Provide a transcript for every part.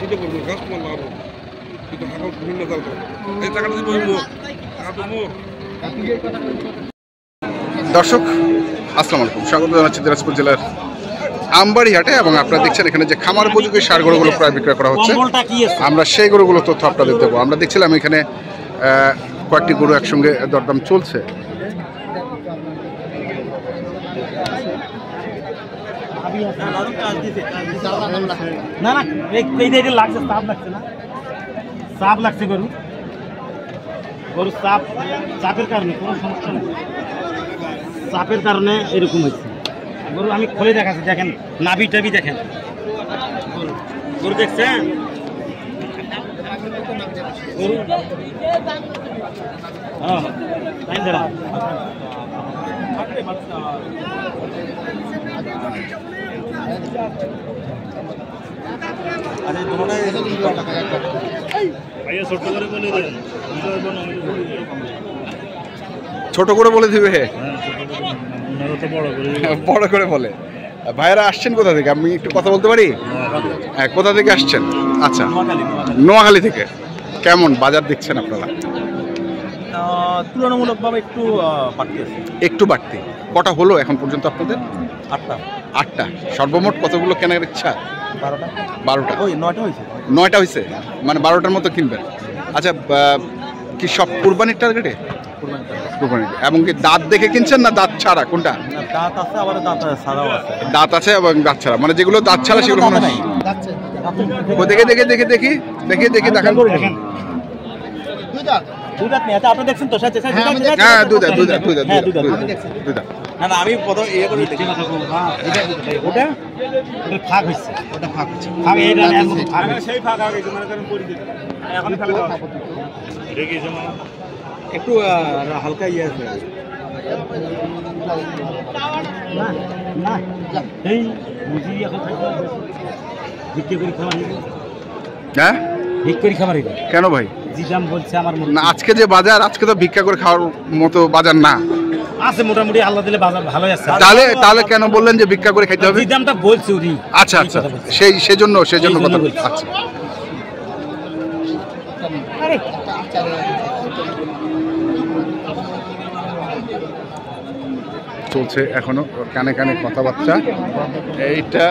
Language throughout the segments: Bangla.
চিন্তা করবো গাছ তোমার লাভ কিন্তু হাঁকা বিভিন্ন জাল করবো এই টাকাটা দিব দর্শক আসসালামু আলাইকুম, স্বাগত জানাচ্ছি দিনাজপুর জেলার আমবাড়ি হাটে এবং আপনারা দেখছেন এখানে যে খামার উপযোগী সার গরুগুলো প্রায় বিক্রয় করা হচ্ছে। আমরা সেই গরুগুলো তথ্য আপনাদের দেবো। আমরা দেখছিলাম এখানে কয়েকটি গরু একসঙ্গে দরদাম চলছে। না না লাগছে চাপ লাগছে না, চাপ লাগছে গরু, গরু চাপের কারণে কোনো সমস্যা নেই, চাপের কারণে এরকম হচ্ছে। গরু আমি খুলে দেখাচ্ছি, দেখেন নাভি টাভি দেখেন, গরু দেখছেন গরু ছোট করে বলে দিবে, বড় করে বলে। ভাইয়েরা আসছেন কোথা থেকে, আমি একটু কথা বলতে পারি? হ্যাঁ, কোথা থেকে আসছেন? আচ্ছা, নোয়াখালী থেকে। কেমন বাজার দেখছেন আপনারা? তুলনামূলকভাবে একটু বাড়তি। কটা হলো এখন পর্যন্ত আপনাদের? 8টা। সর্বমোট কতগুলো কেনার ইচ্ছা? 12টা। 9টা হয়েছে, মানে 12টার মতো কিনবেন। আচ্ছা, কি সব কুরবানির টার্গেটে? কুরবানির। এবং কি দাঁত দেখে কিনছেন না দাঁত ছাড়া, কোনটা? দাঁত আছে, আবার দাঁত আছে এবং দাঁত ছাড়া, মানে যেগুলো দাঁত ছাড়া সেগুলো দেখে দেখান। আমি প্রথম ইয়ে করে দেখি ওটা ফাঁক হচ্ছে, ওটা ফাঁক হচ্ছে, সেই ফাঁক আগে এখন একটু হালকা ইয়ে আছে না, এই বুঝি এখন ভিক্ষে করে খাবার নিবি। হ্যাঁ, ভিক্ষে করে খাবার নিবি কেন ভাই? জিজাম বলছে আমার না, আজকে যে বাজার, আজকে তো ভিক্ষা করে খাওয়ার মতো বাজার না। আছে মোটামুটি, আল্লাহ দিলে বাজার ভালোই আছে। তাহলে কেন বললেন যে ভিক্ষা করে খাইতে হবে? জিজামটা বলছে উনি। আচ্ছা, সেজন্য কথা বলছি। আচ্ছা, চলছে এখনো কানে কানে কথাবার্তা। এইটা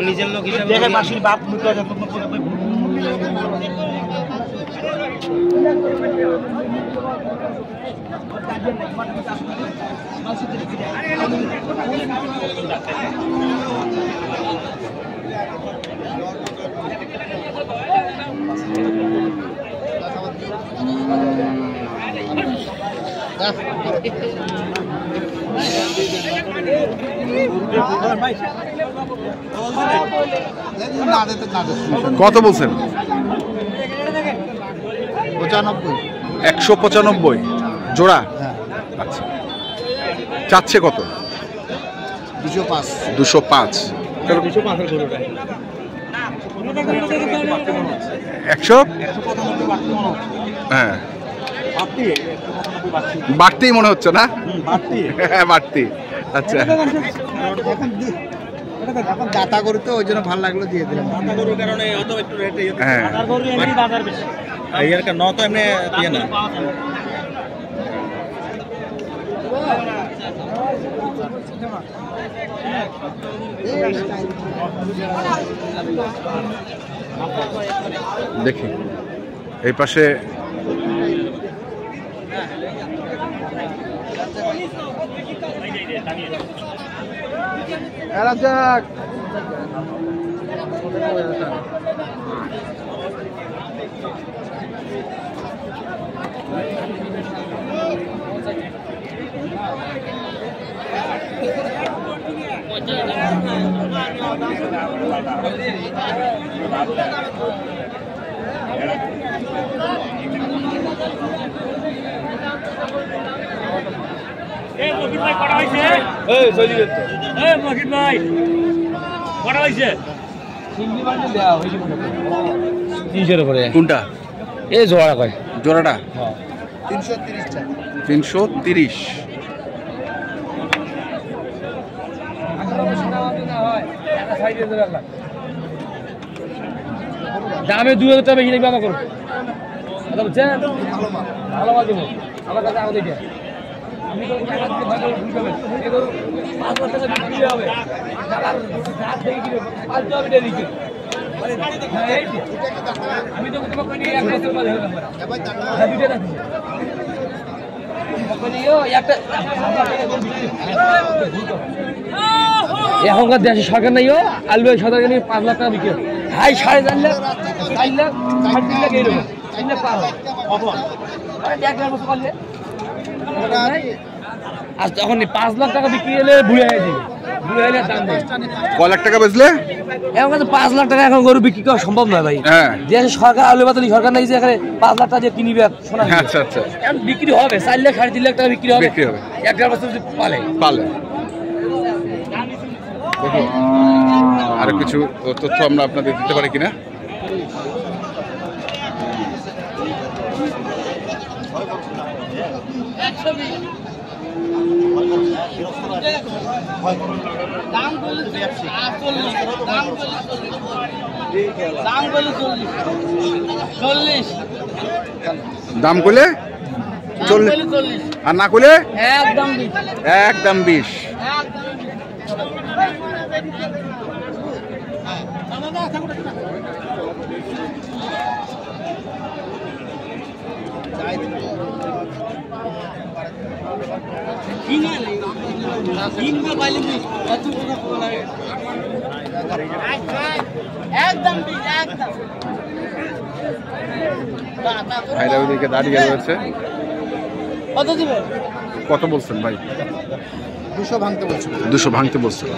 নিজের লোক হিসেবে মাসির বাপ কত বলছেন? 195 জোড়া। আচ্ছা, চাচ্ছে কত? 205। 100? হ্যাঁ, বাড়তেই মনে হচ্ছে না? হ্যাঁ, বাড়তি। আচ্ছা, দাতা গরু তো ওই জন্য ভালো লাগলো দিয়ে দিলাম। দাতা গরুর কারণে অত একটু রেট। হ্যাঁ, দাতা গরু এমনি বাজার বেশি, এর কারণে তো এমনি দিয়ে না। দেখি এই পাশে কোনটা? এই জোড়া কয় জোড়াটা 330 330। দামে 2000 টাকা বেশি নেবে আমাকে কথা বুঝছেন ভালো মাল দেবো আমার কাছে আমাদের এটা আমি তো টাকা দিতে ভালো বুঝবে এগুলো 5 লাখ টাকা বিক্রি হবে টাকা রাত দেখি কি 5 টাকা বিক্রি দিকে আমি তো তোমাকে নিয়ে 1 বছর বাদে হলাম হ্যাঁ দুটো রাখছি এখনকার দেশে সরকার নাই আলু সরকার নিয়ে 5 লাখ টাকা বিক্রি হাই 4.5 লাখ 4 লাখ 3 লাখ এরকম 3 লাখ পার আর তখন 5 লাখ টাকা বিক্রি হলে বুড়ে হয়ে যাবে বুড়ে হলে দাম নেই কয় লাখ টাকা বেচলে এখন কাছে 5 লাখ টাকা এখন গরু বিক্রি করা সম্ভব নয় ভাই হ্যাঁ দেশে সরকার আলু বাতালি সরকার নাই যে এখানে 5 লাখ টাকা দিয়ে কিনিবে সোনা আচ্ছা আচ্ছা এখন বিক্রি হবে 4 লাখ 3.5 লাখ টাকা বিক্রি হবে 1.5 বছর যদি পালে দেখুন আর কিছু তথ্য আমরা আপনাদের দিতে পারি কিনা দাম করলে 40 আর না করলে একদম 20 ভাইরা ওইদিকে দাঁড়িয়ে রয়েছে কত বলছেন ভাই 200 ভাঙতে বলছো 200 ভাঙতে বলছেন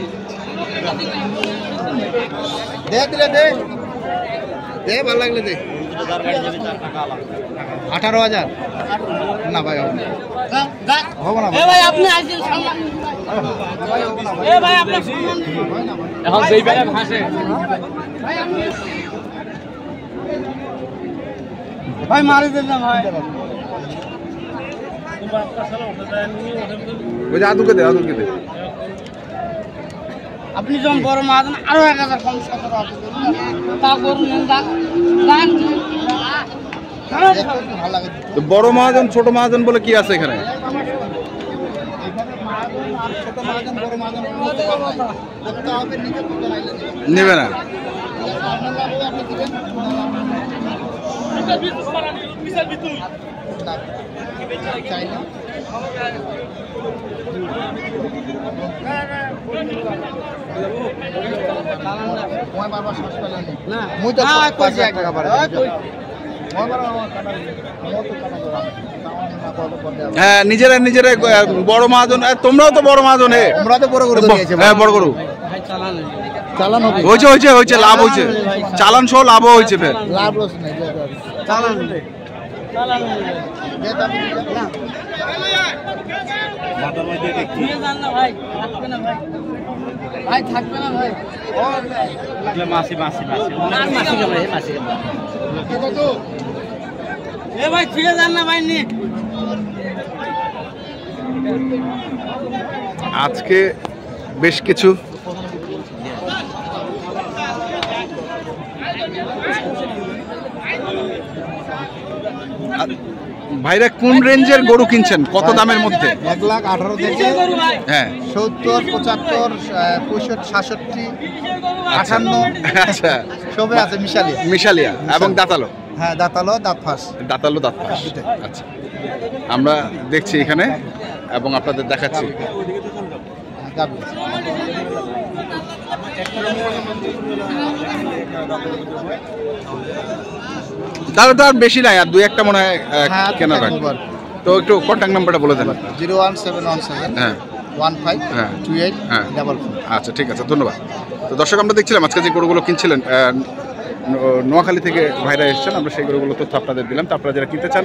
দে ভালো লাগলে দে 18,000 না ভাই হবে না ভাই আপনি এখন যেই বেলা ভাসে ভাই মারি দেন না ভাই ওই আদুকে দে আপনি যখন বড় মহাজন আরো 1000 কম 17 তা করুন ভালো লাগে তো বড় মহাজন ছোট মহাজন বলে কি আছে এখানে ছোট মাজন বড় মাজন করতে হবে নিজে করতে নাইলে নেবে না চাই না মই বারবার শ্বাস পেলাম না মুই তো 5 লাখ টাকা বাড়ে হ্যাঁ নিজেরা বড় মহাজন তোমরাও তো বড় মহাজন আমরা তো বড় গরু দিয়েছি হ্যাঁ বড় গরু চালান হয়েছে লাভ হয়েছে চালান সহ লাভ হয়েছে ফের লাভ লস নাই চালান ভাই থাকবে না ভাই মাসি ভাই ফিরে যান না ভাই নি আজকে বেশ কিছু ভাইরা কোন রেঞ্জের গরু কিনছেন কত দামের মধ্যে 1,18,000 থেকে হ্যাঁ 70 75 65 67 আচ্ছা সবে আছে মিশালিয়া এবং দাঁতালো হ্যাঁ দাঁতালো দাঁত ফাঁস আচ্ছা আমরা দেখছি এখানে এবং আপনাদের দেখাচ্ছি গাবি তাহলে তো আর বেশি নাই আর 2-1টা মনে হয় কেনার বাকি তো একটু কন্ট্যাক্ট নাম্বারটা বলে দেন 01717 হ্যাঁ 15 হ্যাঁ 28 হ্যাঁ 44 আচ্ছা ঠিক আছে ধন্যবাদ তো দর্শক আমরা দেখছিলাম আজকে যে গরুগুলো কিনছিলেন নোয়াখালী থেকে ভাইরা এসেছেন আমরা সেই গরুগুলো তথ্য আপনাদের দিলাম তো আপনারা যারা কিনতে চান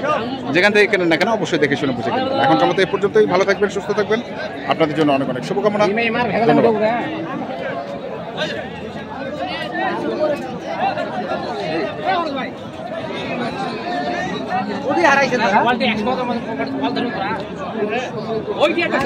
যেখান থেকে কেনেন না কেন অবশ্যই দেখে শুনে বুঝে কিনবেন এখনকার মতো এই পর্যন্তই ভালো থাকবেন সুস্থ থাকবেন আপনাদের জন্য অনেক অনেক শুভকামনা ধন্যবাদ ওই হারাইছে না কোয়ালিটি 100 মানে কোয়ালিটি ধরুন ওই কি একটা